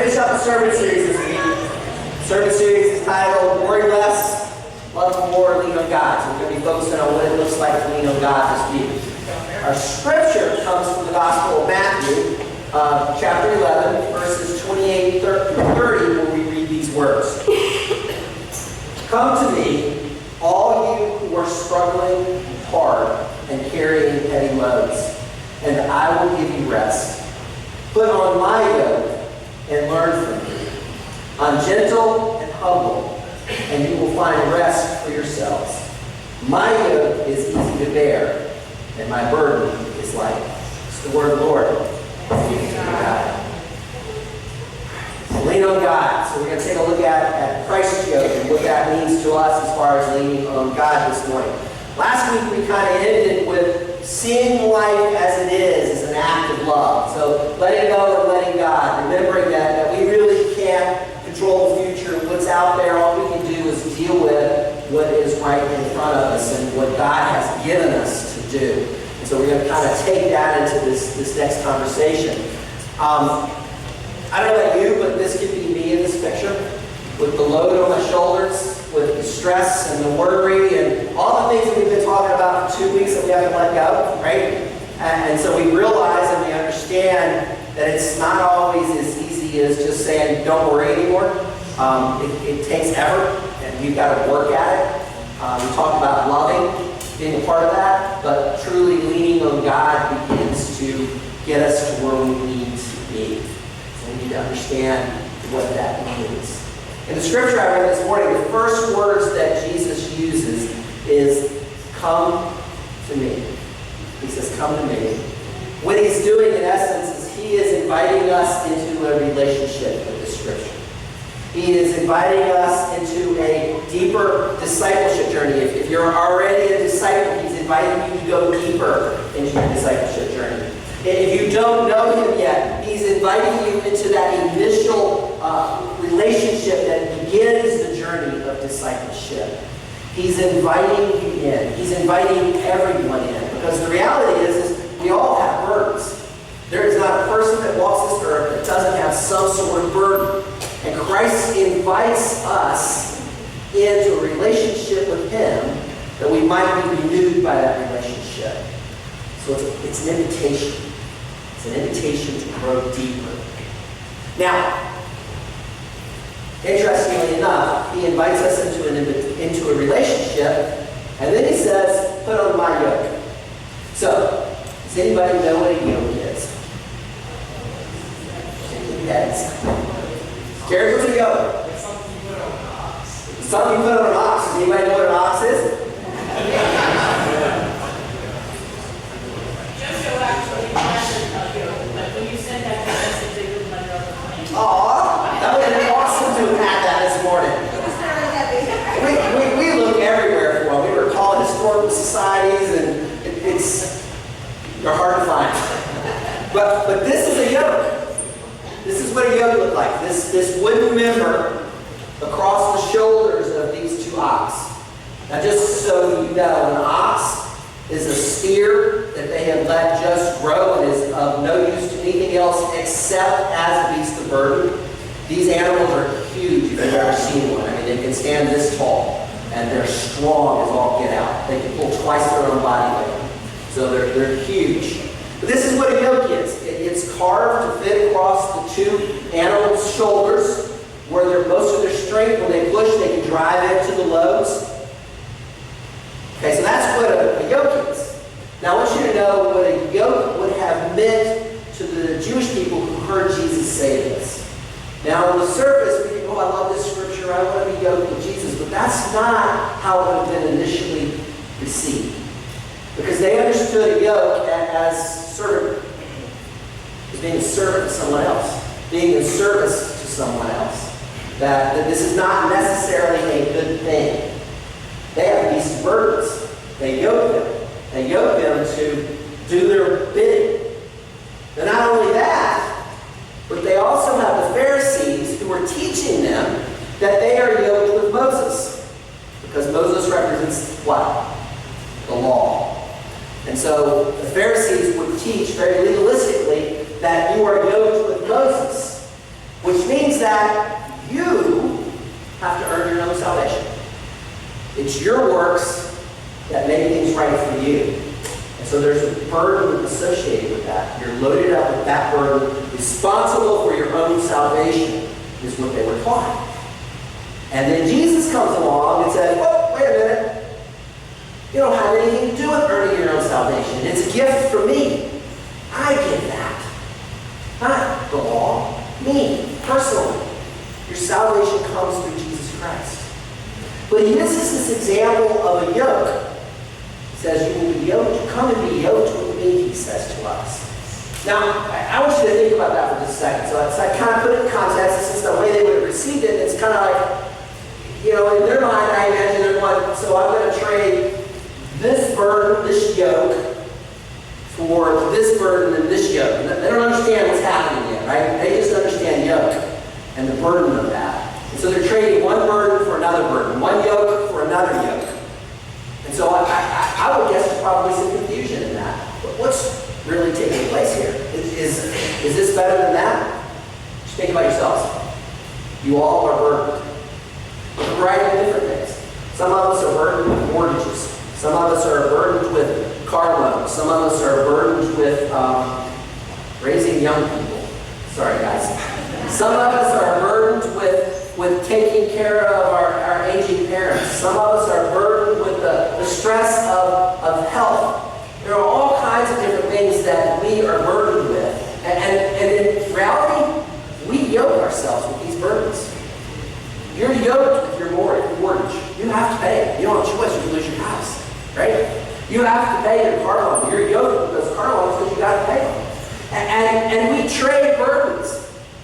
finish up the sermon series this week. The sermon series is titled Worry Less, Love More, Lean on God. So we're going to be focusing on what it looks like to lean on God this week. Our scripture comes from the Gospel of Matthew, chapter 11, verses 28 through 30, where we read these words. Come to me, all you who are struggling hard and carrying heavy loads, and I will give you rest. Put on my yoke and learn from me. I'm gentle and humble, and you will find rest for yourselves. My yoke is easy to bear, and my burden is light. It's the word of the Lord. Lean on God. So we're going to take a look at Christ's yoke and what that means to us as far as leaning on God this morning. Last week we kind of ended with seeing life as it is an act of love. So letting go and letting God, remembering that we really can't control the future, what's out there. All we can do is deal with what is right in front of us and what God has given us to do. And so we're going to kind of take that into this next conversation. I don't know about you, but this could be me in this picture, with the load on my shoulders, with the stress and the worry and all the things that we've been talking about for 2 weeks that we haven't let go, right? And so we realize and we understand that it's not always as easy as just saying, don't worry anymore. It takes effort, and you've got to work at it. We talked about loving being a part of that, but truly leaning on God begins to get us to where we need to be. So we need to understand what that means. In the scripture I read this morning, the first words that Jesus uses is, come to me. He says, come to me. What he's doing, in essence, is he is inviting us into a relationship with the scripture. He is inviting us into a deeper discipleship journey. If you're already a disciple, he's inviting you to go deeper into your discipleship journey. If you don't know him yet, he's inviting you into that initial relationship that begins the journey of discipleship. He's inviting you in. He's inviting everyone in. Because the reality is we all have burdens. There is not a person that walks this earth that doesn't have some sort of burden. And Christ invites us into a relationship with him that we might be renewed by that relationship. So it's an invitation. It's an invitation to grow deeper. Now, interestingly enough, he invites us into a relationship, and then he says, put on my yoke. So, does anybody know what a yoke is? Yes. Jerry, what's a yoke? It's something you put on an ox. Something you put on an ox. Does anybody know what an ox is? Joshua actually planted a yoke, but when you sent that message, they wouldn't let it over the plane. Aw, that would have been awesome to have had that this morning. We look everywhere for them. We were calling historical societies, and they're hard to find. But this is a yoke. This is what a yoke looked like. This wooden member across the shoulders of these two ox. Now, just so you know, an ox is a steer that they have let just grow and is of no use to anything else except as a beast of burden. These animals are huge if you've ever seen one. I mean, they can stand this tall, and they're strong as all get out. They can pull twice their own body weight. So they're huge. But this is what a yoke is. It's carved to fit across the two animals' shoulders, where most of their strength, when they push, they can drive into the loads. Okay, so that's what a yoke is. Now, I want you to know what a yoke would have meant to the Jewish people who heard Jesus say this. Now, on the surface, we think, oh, I love this scripture, I want to be yoked with Jesus. But that's not how it would have been initially received. Because they understood a yoke as being a servant to someone else. Being in service to someone else. That this is not necessarily a good thing. They have these burdens. They yoke them. They yoke them to do their bidding. And not only that, but they also have the Pharisees who were teaching them that they are yoked with Moses. Because Moses represents what? The law. And so the Pharisees would teach very legalistically that you are yoked with Moses. which means that you have to earn your own salvation. It's your works that make things right for you. And so there's a burden associated with that. You're loaded up with that burden. Responsible for your own salvation is what they were taught. And then Jesus comes along and says, oh, wait a minute. You don't have anything to do with earning your own salvation. It's a gift from me. I give that. Not the law. Me, personally. Your salvation comes through Jesus Christ. But he uses this example of a yoke. He says, you will be yoked. Come and be yoked with me, he says to us. Now, I want you to think about that for just a second. So I kind of put it in context. This is the way they would have received it. It's kind of like, in their mind, I imagine they're going, so I'm going to trade this burden, this yoke, for this burden and this yoke. And they don't understand what's happening yet, right? They just understand yoke and the burden of that. And so they're trading one burden for another burden, one yoke for another yoke. And so I would guess there's probably some confusion in that. But what's really taking place here? Is this better than that? Just think about yourselves. You all are burdened. With a variety of different things. Some of us are burdened with mortgages. Some of us are burdened with car loans. Some of us are burdened with raising young people. Sorry, guys. Some of us are burdened with taking care of our aging parents. Some of us are burdened with the stress of health. There are all kinds of different things that we are burdened with. And in reality, we yoke ourselves with these burdens. You're yoked with your mortgage. You have to pay. You don't have a choice. You can lose your house. Right? You have to pay your car loan. You're yoked with those car loans because you got to pay them. And we trade burdens.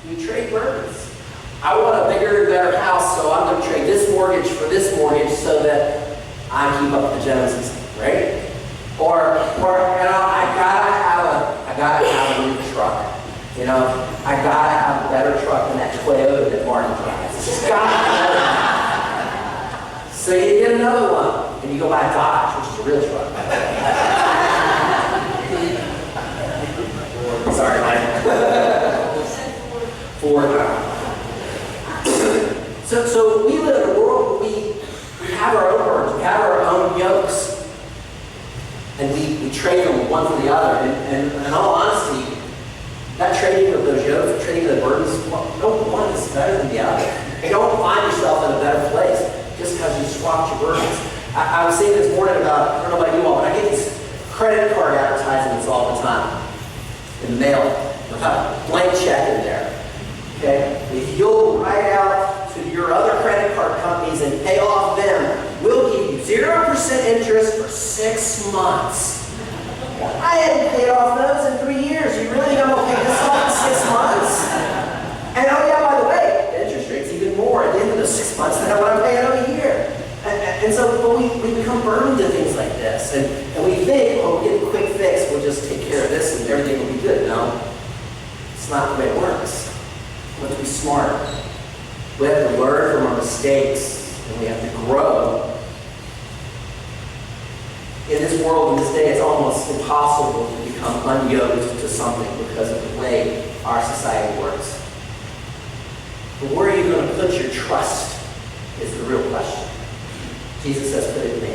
We trade burdens. I want a bigger, better house, so I'm going to trade this mortgage for this mortgage so that I keep up with the Joneses, right? Or I gotta have a new truck. I gotta have a better truck than that Toyota that Marty drives. It's just gotta have it. So you get another one, and you go buy a Dodge, which is a real truck. Sorry, Mike. Ford. So we live in a world where we have our own burdens, we have our own yokes, and we trade them one for the other. And in all honesty, that trading of those yokes, trading of the burdens, no one is better than the other. You don't find yourself in a better place just because you swapped your burdens. I was saying this morning about, I don't know about you all, but I get these credit card advertisements all the time in the mail with a blank check in there. Okay? If you'll write out to your other credit card companies and pay off them, we'll give you 0% interest for 6 months. I hadn't paid off those in 3 years. You really going to pay this off in 6 months? And oh yeah, by the way, the interest rate's even more at the end of those 6 months than what I'm paying over here. And so we become burdened to things like this. And we think, oh, we'll get a quick fix, we'll just take care of this and everything will be good. No, it's not the way it works. We have to be smart. We have to learn from our mistakes, and we have to grow. In this world, in this day, it's almost impossible to become unyoked to something because of the way our society works. But where are you going to put your trust is the real question. Jesus says, put it in me.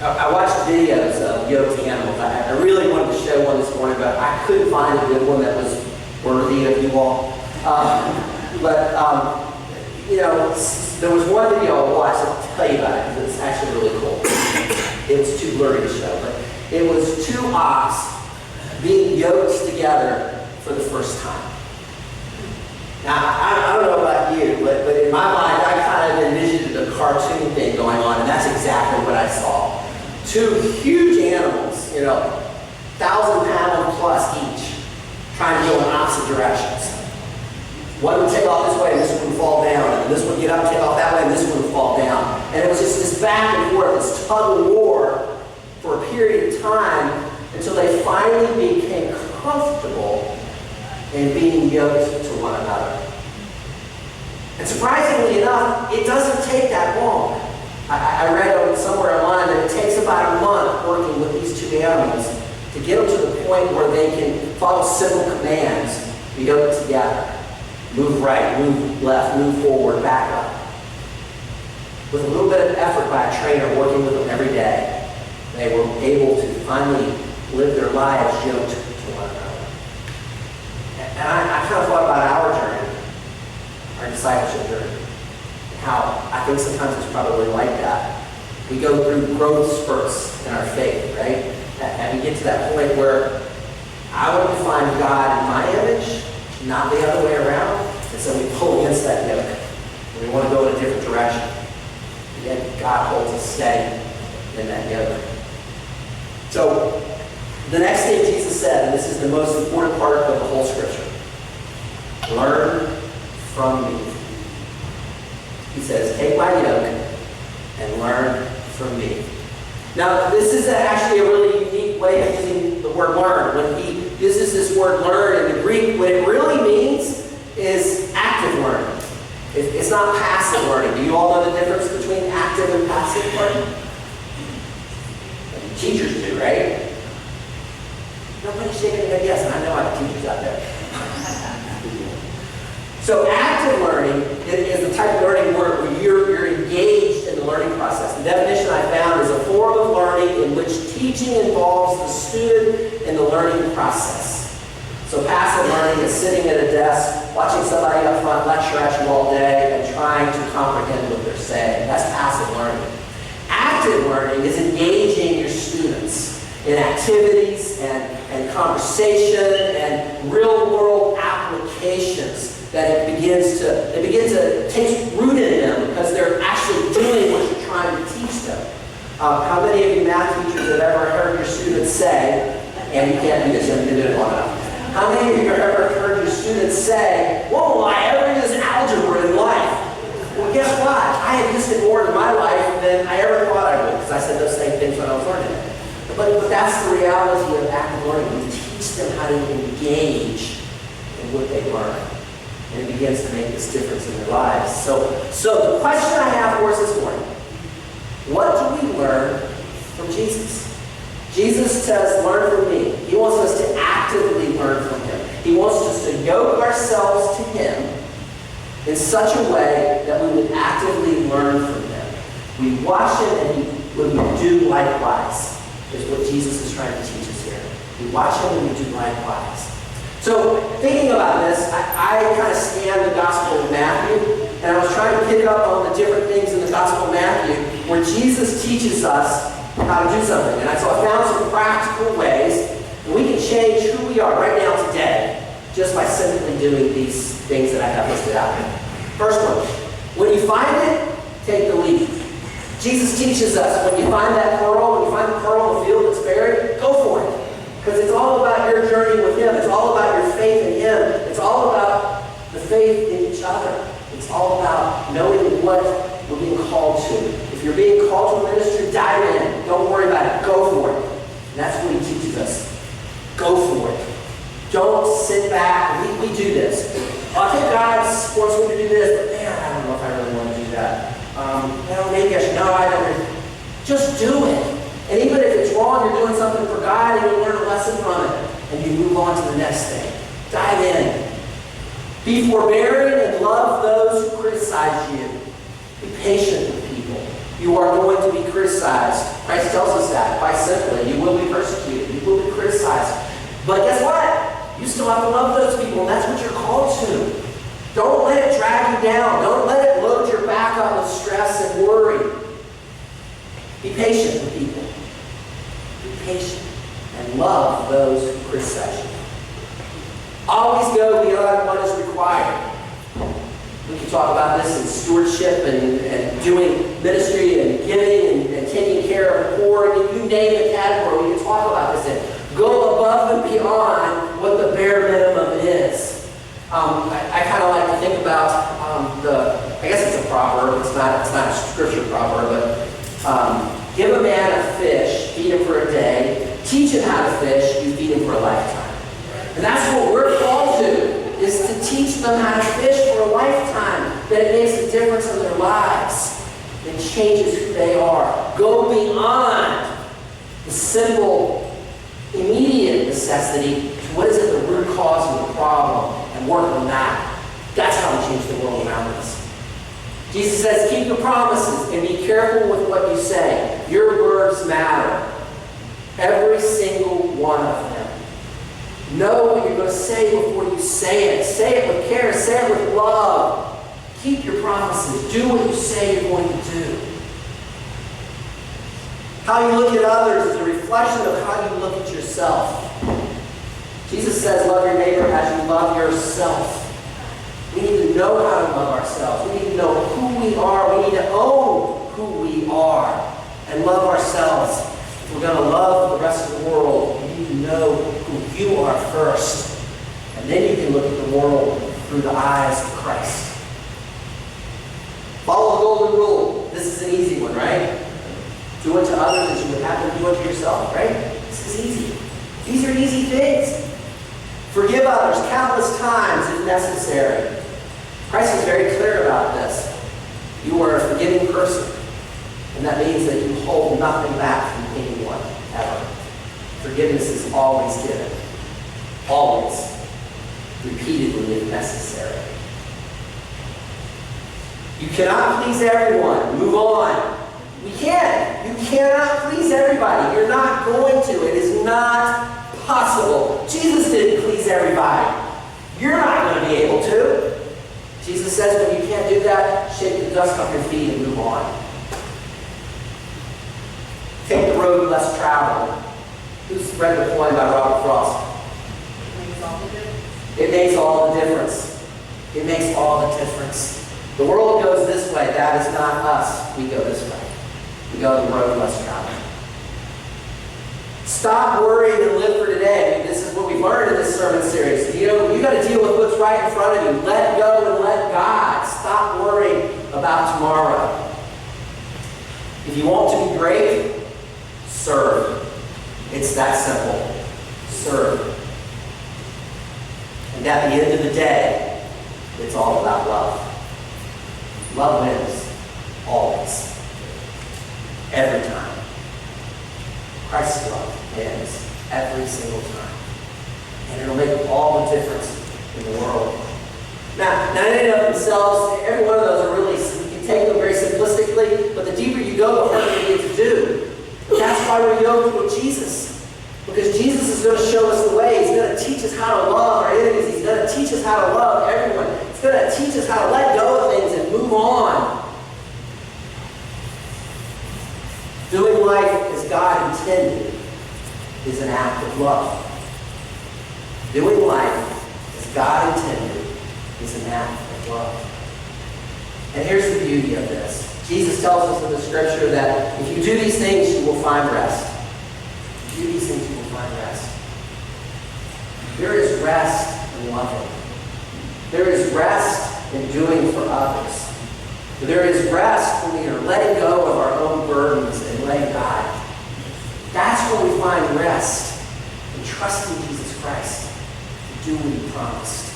I watched videos of yoked animals. I really wanted to show one this morning, but I couldn't find a good one that was worthy of you all. There was one video I watched. I'll tell you about it because it's actually really cool. It was too blurry to show, but it was 2 ox being yoked together for the first time. Now, I don't know about you, but in my mind, I kind of envisioned a cartoon thing going on, and that's exactly what I saw. 2 huge animals, 1,000-pound plus each, trying to go in opposite directions. One would take off this way, and this one would fall down, and this one would get up and take off that way, and this one would fall down. And it was just this back and forth, this tug of war for a period of time until they finally became comfortable in being yoked to one another. And surprisingly enough, it doesn't take that long. I read somewhere online that it takes about a month working with these 2 animals to get them to the point where they can follow simple commands Be yoked together. Move right, move left, move forward, back up. With a little bit of effort by a trainer working with them every day, they were able to finally live their lives yoked to one another. And I kind of thought about our journey, our discipleship journey, and how I think sometimes it's probably like that. We go through growth spurts in our faith, right? And we get to that point where I want to find God in my image, not the other way around. And so we pull against that yoke. And we want to go in a different direction. And yet God holds us steady in that yoke. So the next thing Jesus said, and this is the most important part of the whole scripture, learn from me. He says, take my yoke and learn from me. Now, this is actually a really unique way of using the word learn. When he uses this word learn in the Greek, what it really means is active learning. It's not passive learning. Do you all know the difference between active and passive learning? Teachers do, right? Nobody's shaking their head yes, and I know I have teachers out there. So active learning is the type of learning where you're engaged in the learning process. The definition I found is a form of learning in which teaching involves the student in the learning process. So passive learning is sitting at a desk, watching somebody up front lecture at you all day and trying to comprehend what they're saying. That's passive learning. Active learning is engaging your students in activities and conversation and real-world applications that it begins to take root in them because they're actually doing what you're trying to teach them. How many of you math teachers have ever heard your students say, and you can't do this, you haven't been doing it long enough. How many of you have ever heard your students say, whoa, I ever used algebra in life? Well, guess what? I had used it more in my life than I ever thought I would, because I said those same things when I was learning it. But that's the reality of active learning. We teach them how to engage in what they learn. And it begins to make this difference in their lives. So the question I have for us this morning, what do we learn from Jesus? Jesus says, learn from me. He wants us to actively learn from him. He wants us to yoke ourselves to him in such a way that we would actively learn from him. We watch him and when we do likewise, is what Jesus is trying to teach us here. We watch him and we do likewise. So thinking about this, I kind of scanned the Gospel of Matthew, and I was trying to pick up on the different things in the Gospel of Matthew where Jesus teaches us how to do something. And so I found some practical ways, and we can change who we are right now today just by simply doing these things that I have listed out here. First one, when you find it, take the lead. Jesus teaches us when you find that pearl, when you find the pearl in the field that's buried, go for it. Because it's all about your journey with him. It's all about your faith in him. It's all about the faith in each other. It's all about knowing what we're being called to. If you're being called to a ministry, dive in. Don't worry about it. Go for it. And that's what he teaches us. Go for it. Don't sit back. We do this. I think God wants me to do this, but man, I don't know if I really want to do that. Maybe I should. No, I don't. Just do it. And even if it's wrong, you're doing something for God and you learn a lesson from it. And you move on to the next thing. Dive in. Be forbearing and love those who criticize you. Be patient with people. You are going to be criticized. Christ tells us that quite simply. You will be persecuted. You will be criticized. But guess what? You still have to love those people, and that's what you're called to. Don't let it drag you down. Don't let it load your back up with stress and worry. Be patient with people. Be patient and love those who criticize you. Always go beyond what is required. We can talk about this in stewardship and doing ministry and giving and taking care of the poor. You name the category. We can talk about this and go above and beyond what the bare minimum is. I kind of like to think about I guess it's a proverb. It's not a scripture proverb, but give a man a fish, feed him for a day. Teach him how to fish, you feed him for a lifetime. And that's what we're called to, is to teach them how to fish for a lifetime. That it makes a difference in their lives. It changes who they are. Go beyond the simple, immediate necessity to what is at the root cause of the problem work on that. That's how we change the world around us. Jesus says, keep your promises and be careful with what you say. Your words matter. Every single one of them. Know what you're going to say before you say it. Say it with care. Say it with love. Keep your promises. Do what you say you're going to do. How you look at others is a reflection of how you look at yourself. Jesus says, love your neighbor as you love yourself. We need to know how to love ourselves. We need to know who we are. We need to own who we are and love ourselves. If we're going to love the rest of the world, you need to know who you are first. And then you can look at the world through the eyes of Christ. Follow the golden rule. This is an easy one, right? Do unto others as you would have them do unto yourself, right? This is easy. These are easy things. Forgive others countless times if necessary. Christ is very clear about this. You are a forgiving person. And that means that you hold nothing back from anyone, ever. Forgiveness is always given. Always. Repeatedly if necessary. You cannot please everyone. Move on. We can't. You cannot please everybody. You're not going to. It is not possible. Jesus didn't please everybody. You're not going to be able to. Jesus says when you can't do that, shake the dust off your feet and move on. Take the road less traveled. Who's read the poem by Robert Frost? It makes all the difference. It makes all the difference. The world goes this way. That is not us. We go this way. We go the road less traveled. Stop worrying and live for today. I mean, this is what we've learned in this sermon series. You got to deal with what's right in front of you. Let go and let God. Stop worrying about tomorrow. If you want to be great, serve. It's that simple. Serve. And at the end of the day, it's all about love. Love wins. Always. Every time. Christ's love wins. Every single time. And it'll make all the difference in the world. Now in and of themselves, every one of those are really, you can take them very simplistically, but the deeper you go, the harder you get to do. That's why we're yoked with Jesus. Because Jesus is going to show us the way. He's going to teach us how to love our enemies. He's going to teach us how to love everyone. He's going to teach us how to let go of things and move on. Doing life as God intended is an act of love. Doing life as God intended is an act of love. And here's the beauty of this. Jesus tells us in the scripture that if you do these things, you will find rest. If you do these things, you will find rest. There is rest in loving. There is rest in doing for others. There is rest when we are letting go of our own burdens and letting God. That's where we find rest in trusting Jesus Christ to do what He promised,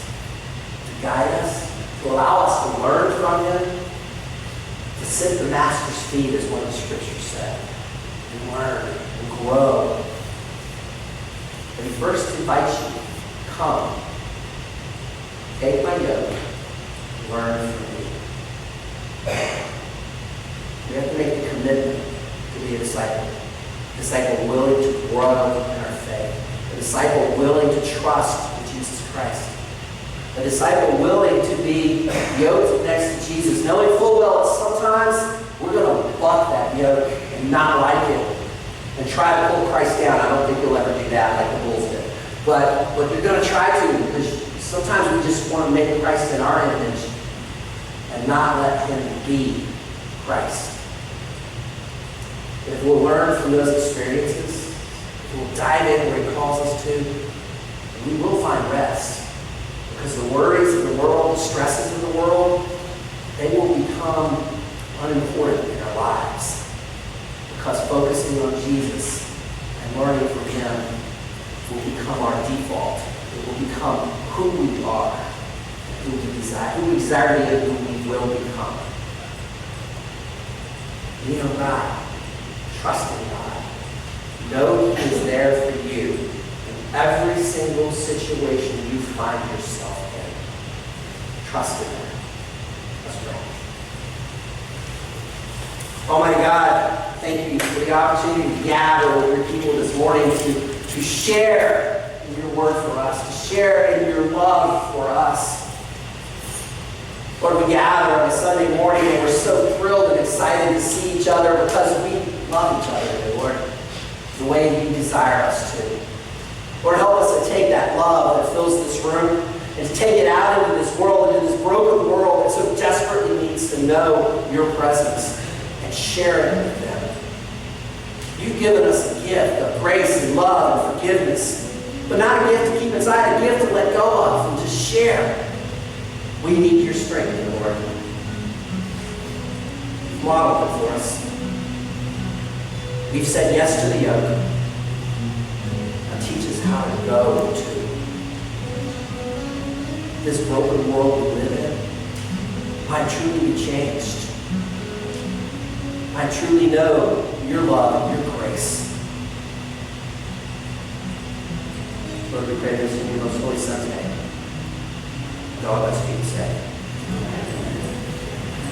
to guide us, to allow us to learn from Him, to sit at the Master's feet, as one of the scriptures said, and learn and grow. But He first invites you, come, take my yoke, learn from me. We have to make the commitment to be a disciple. A disciple willing to grow in our faith. A disciple willing to trust in Jesus Christ. A disciple willing to be yoked next to Jesus, knowing full well that sometimes we're going to buck that yoke and not like it and try to pull Christ down. I don't think you'll ever do that like the bulls did. But you're going to try to, because sometimes we just want to make Christ in our image and not let Him be Christ. If we'll learn from those experiences, if we'll dive in where He calls us to, we will find rest. Because the worries of the world, the stresses of the world, they will become unimportant in our lives. Because focusing on Jesus and learning from Him will become our default. It will become who we are, who we desire to be, and who we will become. Lean on God. Trust in God. Know He is there for you in every single situation you find yourself in. trust in that. Let's pray. Almighty God, thank you for the opportunity to gather with your people this morning to share in your word for us, to share in your love for us. Lord, we gather on a Sunday morning and we're so thrilled and excited to see each other because we love each other, Lord, the way you desire us to. Lord, help us to take that love that fills this room and to take it out into this world, into this broken world that so desperately needs to know your presence and share it with them. You've given us a gift of grace and love and forgiveness, but not a gift to keep inside, a gift to let go of and to share. We need your strength, Lord. You've modeled it for us. We've said yes to the yoke. Now teach us how to go to this broken world we live in. Might truly be changed. Might truly know your love and your grace. Lord, we pray this in your most holy Son's name. And all of us be saved.